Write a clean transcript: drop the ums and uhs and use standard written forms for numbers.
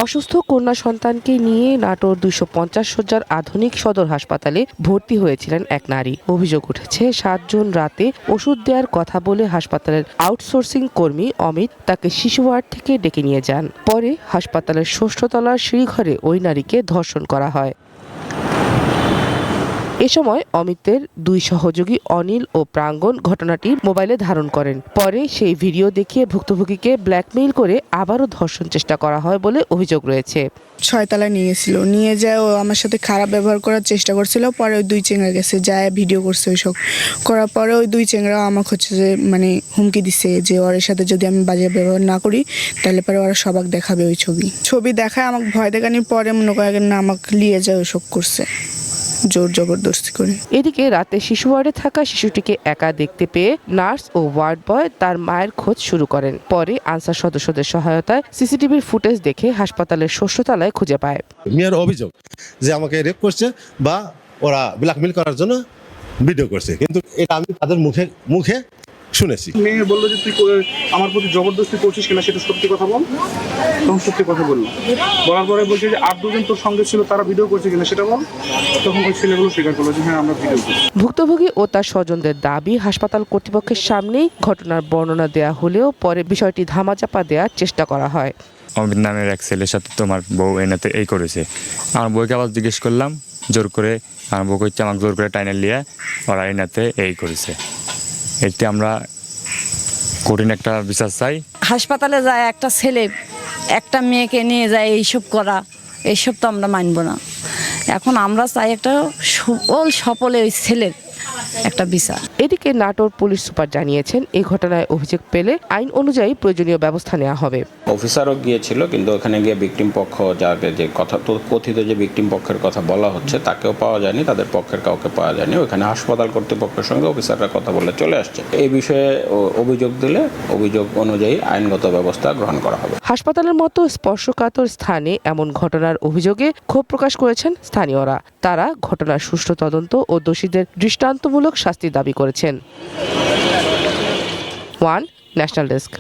অসুস্থ কন্যা সন্তানকে নিয়ে নাটোর 250 শয্যার আধুনিক সদর হাসপাতালে ভর্তি হয়েছিলেন এক নারী। অভিযোগ উঠেছে 7 জুন রাতে ওষুধ দেওয়ার কথা বলে হাসপাতালের আউটসোর্সিং কর্মী অমিত তাকে শিশু ওয়ার্ড থেকে ডেকে নিয়ে যান। পরে হাসপাতালের 6ষ্ঠ তলার সিঁড়িঘরে ওই নারীকে ধর্ষণ করা হয়। এ সময় অমিতের 2 সহযোগী অনিল ও প্রাঙ্গণ ঘটনাটি মোবাইলে ধারণ করেন। পরে সেই ভিডিও দেখিয়ে ভুক্তভোগীকে ব্ল্যাকমেইল করে আবারও ধর্ষণ চেষ্টা করা হয় বলে অভিযোগ রয়েছে। 6 তলায় নিয়ে যায় ও আমার সাথে খারাপ ব্যবহার করার চেষ্টা করছিল। পরে ওই 2 চেংড়া গেছে যায় ভিডিও করছে ওইসব করার পরে ওই 2 চেংড়া আমাকে হচ্ছে যে মানে হুমকি দিচ্ছে যে ওর সাথে যদি আমি বাজে ব্যবহার না করি তাহলে পরে ওরা সবাক দেখাবে ওই ছবি দেখায় আমাকে ভয় দেখানোর পরে মনে করেন না আমাকে নিয়ে যায় ওইসব করছে জোর জবরদস্তি করে। এদিকে রাতে শিশু ওয়ার্ডে থাকা শিশুটিকে একা দেখতে পেয়ে নার্স ও ওয়ার্ড বয় তার মায়ের খোঁজ শুরু করেন। পরে আনসার সদস্যদের সহায়তায় সিসিটিভির ফুটেজ দেখে হাসপাতালের 6ষ্ঠ তলায় খুঁজে পায়। মেয়ের অভিযোগ যে আমাকে রেপ করছে বা ওরা ব্ল্যাকমেইল করার জন্য ভিডিও করছে, কিন্তু এটা আমি তাদের মুখে শুনেছি। মেয়ে বললো যে তুই আমার প্রতি জবরদস্তি করছিস কিনা সেটা সত্যি কথা বল। তখন সত্যি কথা বললো, বলার পরে বলছে যে আর 2 জন তোর সঙ্গে ছিল তারা ভিডিও করছে কিনা সেটা বল। তখন ওই ছেলেগুলো স্বীকার করলো যে হ্যাঁ আমরা ভিডিও করছি। ভুক্তভোগী ও তার স্বজনদের দাবি হাসপাতাল কর্তৃপক্ষের সামনেই ঘটনার বর্ণনা দেয়া হলেও পরে বিষয়টি ধামাচাপা দেওয়ার চেষ্টা করা হয়। অমিত নামের এক ছেলের সাথে তোমার বউ এনাতে এই করেছে। আমার বউকে আবার জিজ্ঞেস করলাম, জোর করে আমার বউ হচ্ছে আমাকে জোর করে টাইনে নিয়ে ওরা এনাতে এই করেছে। এতে আমরা কঠিন একটা বিচার চাই। হাসপাতালে যায় একটা ছেলে একটা মেয়েকে নিয়ে যায় এইসব করা, এইসব তো আমরা মানব না। এখন আমরা চাই একটা সফলে ওই ছেলের একটা বিচার। এদিকে নাটোর পুলিশ সুপার জানিয়েছেন এই ঘটনায় অভিযোগ পেলে আইন অনুযায়ী প্রয়োজনীয় ব্যবস্থা নেওয়া হবে। অফিসারও গিয়েছিল, কিন্তু ওখানে গিয়ে ভিকটিম পক্ষ যাকে যে কথা কথিত যে ভিকটিম পক্ষের কথা বলা হচ্ছে তাকেও পাওয়া যায়নি, তাদের পক্ষের কাউকে পাওয়া যায়নি। ওখানে হাসপাতাল কর্তৃপক্ষের সঙ্গে অফিসাররা কথা বলে চলে আসছে। এই বিষয়ে অভিযোগ দিলে অভিযোগ অনুযায়ী আইনগত ব্যবস্থা গ্রহণ করা হবে। হাসপাতালের মতো স্পর্শকাতর স্থানে এমন ঘটনার অভিযোগে ক্ষোভ প্রকাশ করেছেন স্থানীয়রা। তারা ঘটনার সুষ্ঠু তদন্ত ও দোষীদের দৃষ্টান্তমূলক শাস্তি দাবি করেছেন। One national desk.